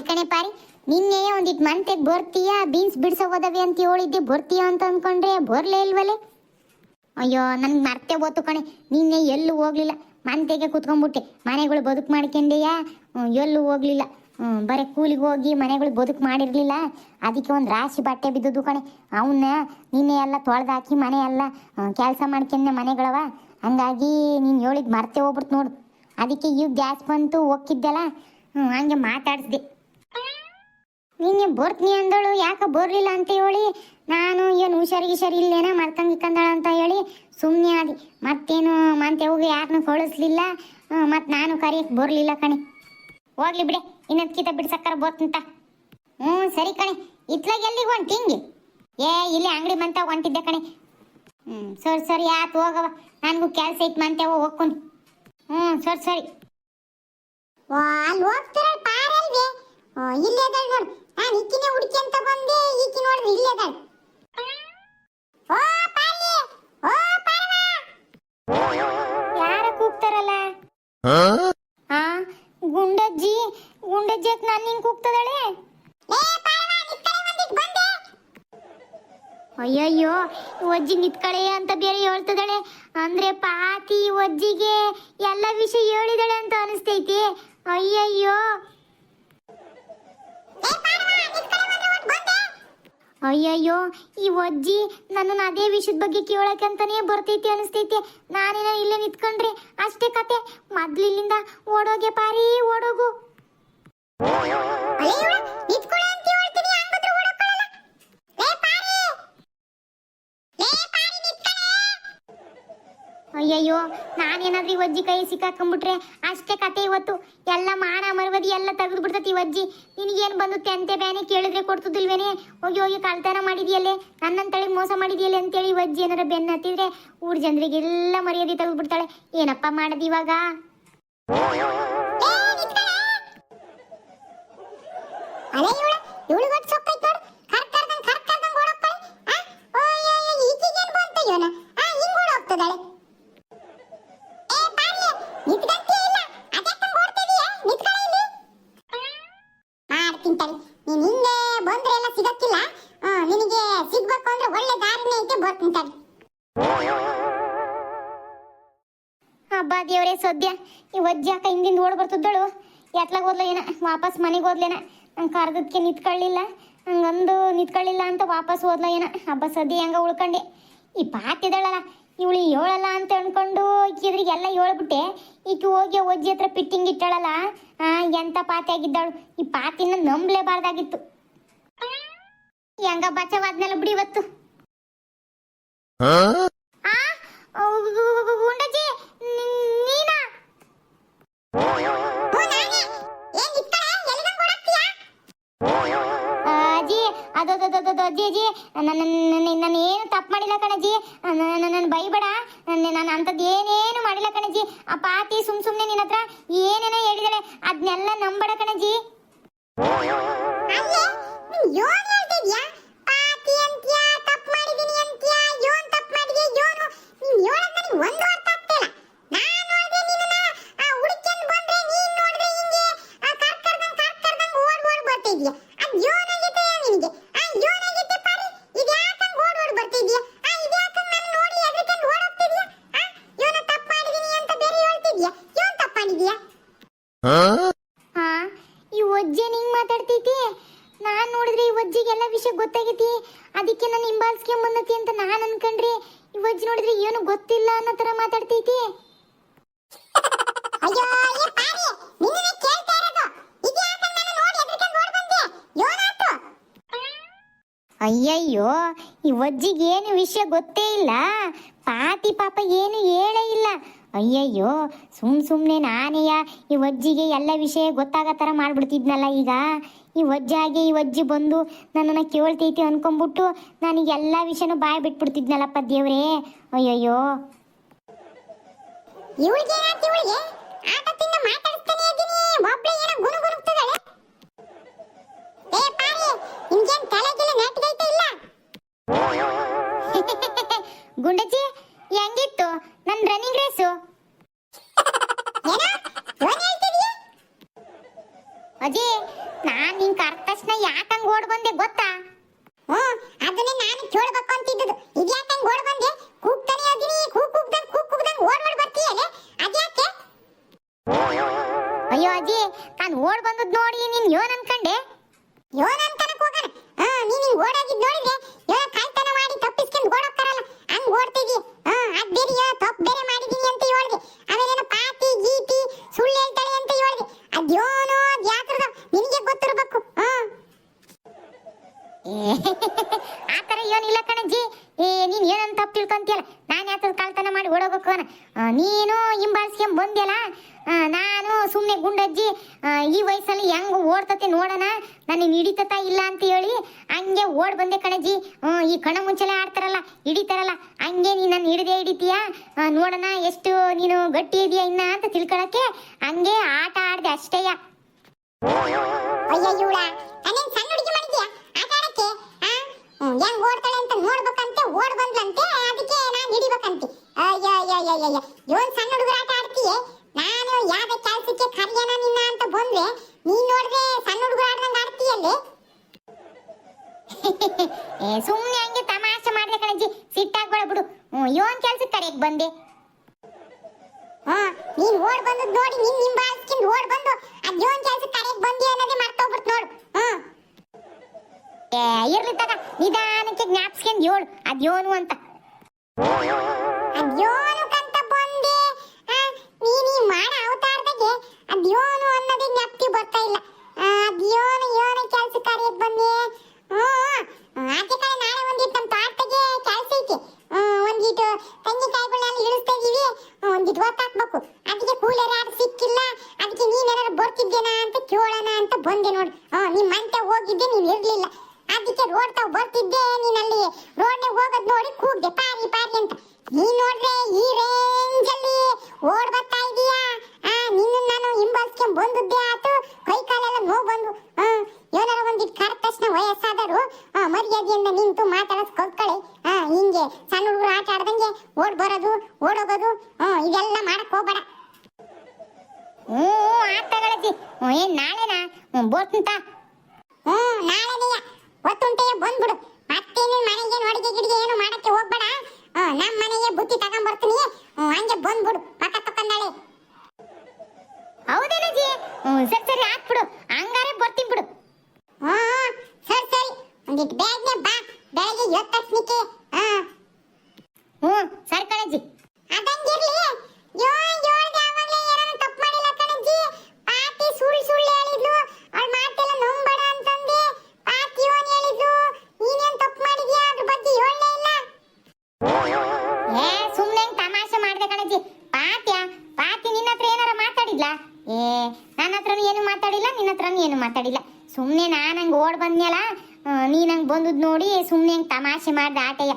ಕಣೆ ಪಾರಿ, ನಿನ್ನೆ ಒಂದಿಟ್ಟು ಮಂತೆಗೆ ಬರ್ತೀಯ, ಬೀನ್ಸ್ ಬಿಡ್ಸೋದವೆ ಅಂತ ಹೇಳಿದ್ದೆ, ಬರ್ತೀಯ ಅಂತ ಅಂದ್ಕೊಂಡ್ರೆ ಬರ್ಲೇ ಇಲ್ವಲ್ಲೇ. ಅಯ್ಯೋ ನನ್ಗೆ ಮರ್ತೆ ಹೋತು ಕಣೆ, ನಿನ್ನೆ ಎಲ್ಲೂ ಹೋಗ್ಲಿಲ್ಲ, ಮಂತೆಗೆ ಕುತ್ಕೊಂಡ್ಬಿಟ್ಟೆ. ಮನೆಗಳು ಬದುಕು ಮಾಡ್ಕೊಂಡೆಯಾ, ಎಲ್ಲೂ ಹೋಗ್ಲಿಲ್ಲ. ಬರೀ ಕೂಲಿಗೆ ಹೋಗಿ ಮನೆಗಳು ಬದುಕು ಮಾಡಿರಲಿಲ್ಲ. ಅದಕ್ಕೆ ಒಂದು ರಾಶಿ ಬಟ್ಟೆ ಬಿದ್ದದ್ದು ಕಣೆ. ಅವನ್ನ ನಿನ್ನೆ ಎಲ್ಲ ತೊಳೆದಾಕಿ ಮನೆ ಎಲ್ಲ ಕೆಲಸ ಮಾಡ್ಕೊಂಡೆ ಮನೆಗಳವ. ಹಂಗಾಗಿ ನೀನು ಹೇಳಿದ್ ಮರ್ತೆ ಹೋಗ್ಬಿಡ್ತು ನೋಡು. ಅದಕ್ಕೆ ಈಗ ಗ್ಯಾಸ್ ಬಂತು ಹೋಗಿದ್ದೆಲ್ಲ, ಹಂಗೆ ಮಾತಾಡಿಸ್ದೆ. ನಿನ್ನೆ ಬರ್ತೀನಿ ಅಂದಳು, ಯಾಕೆ ಬರಲಿಲ್ಲ ಅಂತ ಹೇಳಿ ನಾನು ಏನು ಹುಷಾರಿ ಇಲ್ಲೇನ ಮರ್ತಂಗಿಕ್ಕಂದಳ ಅಂತ ಹೇಳಿ ಸುಮ್ಮನೆ ಆದಿ. ಮತ್ತೇನು ಮಂತೆ ಹೋಗಿ ಯಾರನ್ನೂ ಕಳಿಸ್ಲಿಲ್ಲ, ಮತ್ತು ನಾನು ಕರಿಯಕ್ಕೆ ಬರಲಿಲ್ಲ ಕಣೆ. ಹೋಗ್ಲಿ ಬಿಡೆ, ಇನ್ನೊಂದ್ಕಿತ ಬಿಡ್ಸಕ್ಕಾರ ಬೋತಂತ. ಸರಿ ಕಣೆ. ಇತ್ಲಾಗ ಎಲ್ಲಿಗೆ ಹೊಂಟಿ ಹಿಂಗೆ? ಇಲ್ಲಿ ಅಂಗಡಿ ಮಂತ ಹೊಂಟಿದ್ದೆ ಕಣೆ. ಸರಿ ಆತು ಹೋಗವ, ನನಗೂ ಕೆಲಸ ಐತೆ ಮಂತೆ ಹೋಗ್ಕೊಂಡು. ಸರಿ. ಅಲ್ಲಿ ಹೋಗ್ತಿರ ಪಾರಲ್ವೇ? ಇಲ್ಲೇ ಅದಾಳ ನೋಡು. ನಾನು ಈಕಿನೇ ಹುಡುಕಿ ಅಂತ ಬಂದೆ, ಈಕಿ ನೋಡಿದ್ರೆ ಇಲ್ಲೇ ಅದಾಳ. ಓ ಪಾಲಿ, ಓ ಪಾರವ, ಯಾರ ಕೂಗ್ತಾರಲ್ಲ? ಗುಂಡಜ್ಜಿ ಅಂತ ನಾನು ಹಿಂಗೆ ಕೂಗ್ತದಾಳೆ. ಅಯ್ಯಯ್ಯೋ, ಒಜ್ಜಿ ನಿತ್ಕಳೆ ಅಂತ ಬೇರೆ ಹೇಳ್ತದಾಳೆ. ಅಂದ್ರೆ ಪಾತಿ ಒಜ್ಜಿಗೆ ಎಲ್ಲ ವಿಷಯ ಹೇಳಿದಾಳೆ ಅಂತ ಅನಿಸ್ತೈತಿ. ಅಯ್ಯಯ್ಯೋ ಅಯ್ಯಯ್ಯೋ, ಈ ಒಜ್ಜಿ ನನ್ನನ್ನು ಅದೇ ವಿಷಯದ ಬಗ್ಗೆ ಕೇಳಕ್ಕಂತಾನೆ ಬರ್ತೈತಿ ಅನಿಸ್ತೈತಿ. ನಾನೇನ ಇಲ್ಲೇ ನಿತ್ಕೊಂಡ್ರೆ ಅಷ್ಟೇ ಕತೆ. ಮೊದ್ಲು ಇಲ್ಲಿಂದ ಓಡೋಗೆ ಪಾರಿ, ಓಡೋಗು. ಅಯ್ಯಯ್ಯೋ, ನಾನೇನಾದ್ರೂ ಈ ಒಜ್ಜಿ ಕೈ ಸಿಕ್ಕಾಕೊಂಡ್ಬಿಟ್ರೆ ಅಷ್ಟೇ ಕತೆ. ಇವತ್ತು ಎಲ್ಲ ಮಾನ ಮರವದಿ ಎಲ್ಲ ತೆಗೆದು ಬಿಡ್ತತಿ ಒಜ್ಜಿ. ನಿನಗೇನು ಬಂದುತ್ತೆ ಅಂತೆ ಬ್ಯಾನೆ ಕೇಳಿದ್ರೆ ಕೊಡ್ತದಿಲ್ವೇನೆ? ಹೋಗಿ ಕಳ್ತನ ಮಾಡಿದ್ಯಲ್ಲೇ, ನನ್ನಂತಳಿ ಮೋಸ ಮಾಡಿದ್ಯಲ್ಲೇ ಅಂತೇಳಿ ಒಜ್ಜಿ ಏನಾರ ಬೆನ್ನ ಹತ್ತಿದ್ರೆ ಊರ್ ಜನರಿಗೆಲ್ಲ ಮರ್ಯಾದೆ ತೆಗೆದು ಬಿಡ್ತಾಳೆ. ಏನಪ್ಪ ಮಾಡದ್ ಇವಾಗ? ಹಬ್ಬ ದೇವರೇ ಸದ್ಯ, ಈ ಒಜ್ಜಿ ಅಕ್ಕ ಹಿಂದಿಂದ ಓಡ್ ಬರ್ತದಳು. ಎತ್ಲಾಗ ಹೋದ್ಲ ಏನ, ವಾಪಸ್ ಮನೆಗೆ ಹೋದ್ಲೇನ. ನಂಗೆ ಕರ್ದಕ್ಕೆ ನಿಂತ್ಕೊಳ್ಳಿಲ್ಲ, ಹಂಗಂದು ನಿಂತ್ಕೊಳ್ಳಿಲ್ಲ ಅಂತ ವಾಪಸ್ ಹೋದ್ಲ ಏನ. ಹಬ್ಬ ಸದ್ಯ ಹೆಂಗ ಉಳ್ಕೊಂಡೆ. ಈ ಪಾತಿದಳಲ್ಲ, ಇವಳು ಹೇಳಲ್ಲ ಅಂತ ಅನ್ಕೊಂಡು ಇದ್ರಿಗೆಲ್ಲ ಹೇಳ್ಬಿಟ್ಟೆ. ಈಕೆ ಹೋಗಿ ಒಜ್ಜಿ ಹತ್ರ ಪಿಟ್ಟಿಂಗ್ ಇಟ್ಟಳಲ್ಲ, ಎಂತ ಪಾತಿ ಆಗಿದ್ದಾಳು. ಈ ಪಾತಿನ ನಂಬಲೇಬಾರ್ದಾಗಿತ್ತು. ಹೆಂಗ ಬಚಾವಾದ್ನೆಲ್ಲ ಬಿಡಿ ಇವತ್ತು. ಗುಂಡಜ್ಜಿ ನೀನಾ? ಅಜ್ಜಿ ಅಜ್ಜಿ ನಾನು ಏನು ತಪ್ಪು ಮಾಡಿಲ್ಲ ಕಣಜ್ಜಿ. ನನ್ನ ಬೈಬೇಡ, ನಾನು ಅಂಥದ್ದು ಏನೇನು ಮಾಡಿಲ್ಲ ಕಣಜ್ಜಿ. ಆ ಪಾತಿ ಸುಮ್ಮನೆ ನಿನ್ನ ಹತ್ರ ಏನೇನೋ ಹೇಳಿದಾಳೆ, ಅದನ್ನೆಲ್ಲ ನಂಬಡ ಕಣಜ್ಜಿ. ಈ ಒಜ್ಜೆ ನಿಂಗ್ ಮಾತಾಡ್ತೈತಿ. ನಾನ್ ನೋಡಿದ್ರೆ ಈ ಒಜ್ಜಿಗೆಲ್ಲ ವಿಷಯ ಗೊತ್ತಾಗೈತಿ, ಅದಕ್ಕೆ ನಾನು ಹಿಂಬಾಲಿಸ್ಕೊಂಡ್ ಬಂದತಿ ಅಂತ ನಾನ್ ಅನ್ಕೊಂಡ್ರಿ. ಈ ಒಜ್ಜಿ ನೋಡಿದ್ರೆ ಏನು ಗೊತ್ತಿಲ್ಲ ಅನ್ನೋ ತರ ಮಾತಾಡ್ತೈತಿ. ಅಯ್ಯಯ್ಯೋ, ಈ ಒಜ್ಜಿಗೆ ಏನು ವಿಷಯ ಗೊತ್ತೇ ಇಲ್ಲ. ಪಾತಿ ಪಾಪ ಏನು ಹೇಳೇ ಇಲ್ಲ. ಅಯ್ಯಯ್ಯೋ, ಸುಮ್ಮನೆ ನಾನೆಯ ಈ ಒಜ್ಜಿಗೆ ಎಲ್ಲ ವಿಷಯ ಗೊತ್ತಾಗೋ ಥರ ಮಾಡ್ಬಿಡ್ತಿದ್ನಲ್ಲ. ಈಗ ಈ ಒಜ್ಜಾಗೆ ಈ ಒಜ್ಜಿ ಬಂದು ನನ್ನನ್ನು ಕೇಳ್ತೈತಿ ಅನ್ಕೊಂಡ್ಬಿಟ್ಟು ನನಗೆ ಎಲ್ಲ ವಿಷಯನೂ ಬಾಯ್ ಬಿಟ್ಬಿಡ್ತಿದ್ನಲ್ಲಪ್ಪ ದೇವ್ರೇ. ಅಯ್ಯಯ್ಯೋ, ಗುಂಡಜ್ಜಿ ಹೆಂಗಿತ್ತು ನನ್ನ ರನ್ನಿಂಗ್ ರೇಸು? ಅಜ್ಜಿ ನಾನ್ ನಿನ್ ಕರ್ದ ತಕ್ಷಣ ಯಾಕಂಗ್ ಓಡ್ ಬಂದೆ ಗೊತ್ತಾ? ಅದನ್ನೇ ನಾನು ಕೇಳ್ಬೇಕು ಅಂತಿದ್ದು. ಇದ್ಯಾಕಂಗ್ ಓಡ್ ಬಂದೆ? ಕೂಗ್ತಾನೆ ಅದೀನಿ, ಕೂಗ್ದಂಗ್ ಓಡ್ ಬರ್ತೀಯಲೆ, ಅದ್ಯಾಕೆ? ಅಯ್ಯೋ ಅಜ್ಜಿ, ನಾನು ಓಡ್ ಬಂದದ್ ನೋಡಿ ನೀನ್ ಯೋನ್ ಅನ್ಕಂಡೆ. ಯೋನ್ ಅನ್ಕನಕ್ ಹೋಗಣ. ನೀನ್ ಹಿಂಗ್ ಓಡಾಗಿದ್ ನೋಡಿದ್ರೆ ಏನೋ ಕಳ್ತನ ಮಾಡಿ ತಪ್ಪಿಸ್ಕೊಂಡು ಓಡೋಗ್ತಾರಲ್ಲ, ಹಂಗ್ ಓಡ್ತಿದ್ದಿ. ಅದ್ ಬೇರೆ ತಪ್ಪು ಬೇರೆ ಮಾಡಿದೀನಿ ಅಂತ ಹೇಳ್ದೆ. ಆಮೇಲೆ ಪಾತಿ ಗೀತಿ ಸುಳ್ಳು ಹೇಳ್ತಾಳೆ ಅಂತ ಹೇಳ್ದೆ. ಅದ್ಯೋನೋ ಅದ್ಯಾತ್ರದ ನಿನಗೆ ಗೊತ್ತಿರ್ಬೇಕು. ಆತರ ಏನಿಲ್ಲ ಕಣಜ್ಜಿ. ನೀನ್ ಏನಂತ ತಪ್ಪು ತಿಳ್ಕೊಂತೀಯಲ್ಲ, ನಾನು ಯಾತ್ರ ಕಳ್ತನ ಮಾಡಿ ಓಡೋಗಕ್ಕ ನೀನು ಹಿಂಬಾಲಿಸ್ಕೊಂಡ್ ಬಂದ್ಯಲ್ಲ. ನಾನು ಸುಮ್ಮನೆ ಗುಂಡಜ್ಜಿ ಈ ವಯಸ್ಸಲ್ಲಿ ಹೆಂಗ್ ಓಡ್ತತೆ ನೋಡೋಣ, ನನಗೆ ಹಿಡಿತತ ಇಲ್ಲ ಅಂತ ಹೇಳಿ ಹಂಗೆ ಓಡ್ ಬಂದೆ ಕಣಜ್ಜಿ. ಈ ಕಣ ಮುಂಚೆಲೆ ಆಡ್ತಾರಲ್ಲ, ಹಿಡಿತಾರಲ್ಲ, ಹಂಗೆ ನೀನ್ ನನ್ನ ಹಿಡಿತೀಯ ನೋಡೋಣ ಎಷ್ಟು ನೀನು ಗಟ್ಟಿ ಇದೆಯಾ ಇನ್ನ ಅಂತ ತಿಳ್ಕೊಳಕ್ಕೆ ಹಂಗೆ ಆಟ ಆಡ್ದೆ ಅಷ್ಟೇಯ. ಅಯ್ಯಯ್ಯೂಳ, ನಾನೇನ್ ಸಣ್ಣ ಹುಡುಗಿ ಮಾಡಿದ್ಯಾ ಆಟ ಆಡಕ್ಕೆ? ಹೆಂಗ್ ಓಡ್ತಾಳೆ ಅಂತ ನೋಡ್ಬೇಕಂತೆ, ಓಡ್ ಬಂದ್ಲಂತೆ, ಅದಕ್ಕೆ ನಾನು ಹಿಡಿಬೇಕಂತೆ. ಅಯ್ಯಯ್ಯಯ್ಯಯ್ಯ, ಇವನ್ ಸಣ್ಣ ಹುಡುಗರ ಆಟ ಆಡ್ತೀಯ? ನಾನು ಯಾವ್ದೇ ಕೆಲ್ಸಕ್ಕೆ ಕರಿಯನ ನಿನ್ನ ಅಂತ ಬಂದ್ರೆ ನೀನ್ ನೋಡ್ರೆ ಸಣ್ಣ ಹುಡುಗರ ಆಡ್ದಂಗ್ ಆಡ್ತೀಯಲ್ಲೇ. ಸುಮ್ನೆ ಹಂಗೆ ತಮಾಷೆ ಮಾಡ್ದೆ ಕಣಜ್ಜಿ, ಸಿಟ್ಟಾಗ್ಬೇಡ ಬಿಡು. ಇವನ್ ಕೆಲ್ಸಕ್ಕೆ ಕರೆಯಕ್ ಬಂದೆ. ನೀನ್ ಓಡ್ ಬಂದದ್ ನೋಡಿ ನಿನ್ ಹಿಂಬಾಲಿಸ್ಕೊಂಡು ಓಡ್ ಬಂದು ಅದ್ಯೋನ್ ಕೆಲ್ಸಕ್ಕೆ ಕರೆಯಕ್ ಬಂದಿ ಅನ್ನೋದೇ ಮರ್ತೋಗ್ಬಿಟ್ಟು ನೋಡು. ಇರ್ಲಿ ತಗ, ನಿಧಾನಕ್ಕೆ ಜ್ಞಾಪಿಸ್ಕೊಂಡು ಹೇಳು ಅದ್ಯೋನು ಅಂತ. ಅದ್ಯೋನು ಕಂತ ಬಂದೆ. ನೀನ್ ಈ ಮಾಡ ಅವತಾರದಾಗೆ ಅದ್ಯೋನು ಅನ್ನೋದೇ ಜ್ಞಾಪ್ತಿ ಬರ್ತಾ ಇಲ್ಲ. ಅದ್ಯೋನು ಯೋನ ಕೆಲ್ಸ ಕರೆಯಕ್ ಬಂದೆ. ಆಚೆ ಕಡೆ ನಾಳೆ ಒಂದಿಟ್ಟು ನಮ್ಮ ತೋಟದಾಗೆ ಕೆಲ್ಸ ಐತಿ. ಒಂದಿಟ್ಟು ತೆಂಗಿನಕಾಯಿಗಳನ್ನೆಲ್ಲ ಇಳಿಸ್ತಾ ಇದೀವಿ, ಒಂದಿಟ್ಟು ಒತ್ತಾಕ್ಬೇಕು. ಅದಕ್ಕೆ ಕೂಲರ್ ಯಾರು ಸಿಕ್ಕಿಲ್ಲ, ಅದಕ್ಕೆ ನೀನೇನಾದ್ರು ಬರ್ತಿದ್ದೇನಾ ಅಂತ ಕೇಳೋಣ ಅಂತ ಬಂದೆ ನೋಡು. ನಿಮ್ ಮಂತೆ ಹೋಗಿದ್ದೆ, ನೀನ್ ಇರ್ಲಿಲ್ಲ. ಅದಕ್ಕೆ ರೋಡ್ ತಾವ್ ಬರ್ತಿದ್ದೆ, ನೀನ್ ಅಲ್ಲಿ ರೋಡ್ನೆ ಹೋಗೋದ್ ನೋಡಿ ಕೂಗ್ದೆ ಪಾರಿ ಪಾರಿ ಅಂತ. ನೀನ್ ನೋಡ್ರೆ ಈ ರೇಂಜ್ ಅಲ್ಲಿ ಓಡ್ ಬರ್ತಾ ಇದೀಯಾ. ನಿನ್ನ ನಾನು ಹಿಂಬಾಲಿಸ್ಕೊಂಡ್ ಬಂದದ್ದೇ ಆತು, ಕೈ ಕಾಲೆಲ್ಲ ನೋವು ಬಂದು. ಏನಾರ ಒಂದಿಟ್ಟು ಕರೆದ ತಕ್ಷಣ ವಯಸ್ಸಾದರು ಮರ್ಯಾದೆಯಿಂದ ನಿಂತು ಮಾತಾಡೋದ್ ಕಲ್ತ್ಕೊಳ್ಳಿ. ಹಿಂಗೆ ಸಣ್ಣ ಹುಡುಗರು ಆಟ ಆಡ್ದಂಗೆ ಓಡ್ ಬರೋದು ಓಡೋಗೋದು ಇದೆಲ್ಲ ಮಾಡಕ್ ಹೋಗ್ಬೇಡ. ಆಟಗಳಜ್ಜಿ, ಏನ್ ನಾಳೆನಾ ಬೋರ್ತಿಂತ? ನಾಳೆನೆಯ ಒತ್ತುಂಟೆಯ ಬಂದ್ಬಿಡು. ಮತ್ತೇನು ಮನೆಗೆ ಅಡಿಗೆ ಗಿಡಿಗೆ ಏನು ಮಾಡಕ್ಕೆ ಹೋಗ್ಬೇಡ. ನಮ್ಮ ಮನೆಗೆ ಬುತ್ತಿ ತಗೊಂಡ್ ಬರ್ತೀನಿ, ಹಂಗೆ ಬಂದ್ಬಿಡು ಪಕ್ಕ ತಕೊಂಡಾಳೆ. ಹೌದೇನಜ್ಜಿ? ಸರಿ ಸರಿ ಹಾಕ್ಬಿಡು, ಹಂಗಾರೆ ಬರ್ತೀನಿ ಬಿಡು. ಸರಿ ಸರಿ, ಒಂದಿಟ್ಟು ಬೇಗನೆ ಬಾ, ಬೆಳಗ್ಗೆ ಎತ್ತಕ್ನಿಕ್ಕೆ. ಸರಿ ಕಣಜ್ಜಿ. ಅದಂಗಿರ್ಲಿ, ಹೇಳ್ದೆ ಆವಾಗಲೇ ಏನಾರು ತಪ್ಪು ಮಾಡಿಲ್ಲ ಕಣಜ್ಜಿ. ಪಾತಿ ಸುಳ್ಳು ಹೇಳಿದ್ಲು, ಅವಳ ಮಾತೆಲ್ಲ ನಂಬಬೇಡ ಅಂತಂದೆ. ಪಾತಿ ಇವನ್ ಹೇಳಿದ್ಲು, ನೀನೇನ್ ತಪ್ಪು ಮಾಡಿದ್ಯಾ ಅದ್ರ ಬಗ್ಗೆ ಹೇಳಲೇ ಇಲ್ಲ. ಸುಮ್ನೆ ತಮಾಷೆ ಮಾಡ್ದೆ ಕಣಜ್ಜಿ. ಪಾತಿ ನಿನ್ನ ಹತ್ರ ಏನಾರ ಮಾತಾಡಿದ್ಲಾ? ನನ್ನ ಹತ್ರನು ಏನು ಮಾತಾಡಿಲ್ಲ, ನಿನ್ನ ಹತ್ರನು ಏನು ಮಾತಾಡಿಲ್ಲ. ಸುಮ್ನೆ ನಾನು ಹಂಗೆ ಓಡ್ ಬಂದ್ಯಲ್ಲ, ನೀನ್ ಹಂಗೆ ಬಂದದ್ ನೋಡಿ ಸುಮ್ನೆ ಹಂಗೆ ತಮಾಷೆ ಮಾಡ್ದೆ ಆಟಯ್ಯ.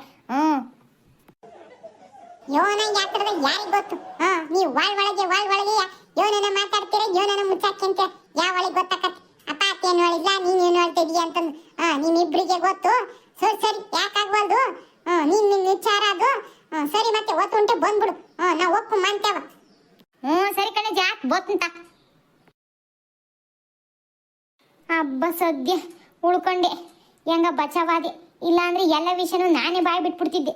ಯೋನ ಯಾತ್ರದ ಯಾರಿಗ್ ಗೊತ್ತು? ನೀವು ಒಳಗೆ ಯೋನನ ಮಾತಾಡ್ತೀರ, ಯೋನನ ಮುಚ್ಚಾಕ್ಯಂತ ಯಾವ ಒಳಗೆ ಗೊತ್ತಾಕತ್ತೆ? ಅಪ್ಪ ಅತ್ತೇನು ಹೇಳಿಲ್ಲ, ನೀನ್ ಏನು ಹೇಳ್ತಾ ಇದೀಯ ಅಂತ ನಿಮ್ಮಿಬ್ರಿಗೆ ಗೊತ್ತು. ಸರಿ ಸರಿ, ಯಾಕಾಗ್ಬಾರ್ದು? ನಿನ್ ವಿಚಾರ ಅದು. ಸರಿ, ಮತ್ತೆ ಒತ್ತುಂಟೆ ಬಂದ್ಬಿಡು, ನಾವು ಒಪ್ಪು ಮಾಡ್ತೇವ. ಸರಿ ಕಣೆ, ಜಾಕ್ ಬೋತಂತ. ಹಬ್ಬ ಸದ್ಯ ಉಳ್ಕೊಂಡೆ, ಹೆಂಗ ಬಚಾವಾದೆ. ಇಲ್ಲಾಂದ್ರೆ ಎಲ್ಲ ವಿಷಯನೂ ನಾನೇ ಬಾಯ್ ಬಿಟ್ಬಿಡ್ತಿದ್ದೆ.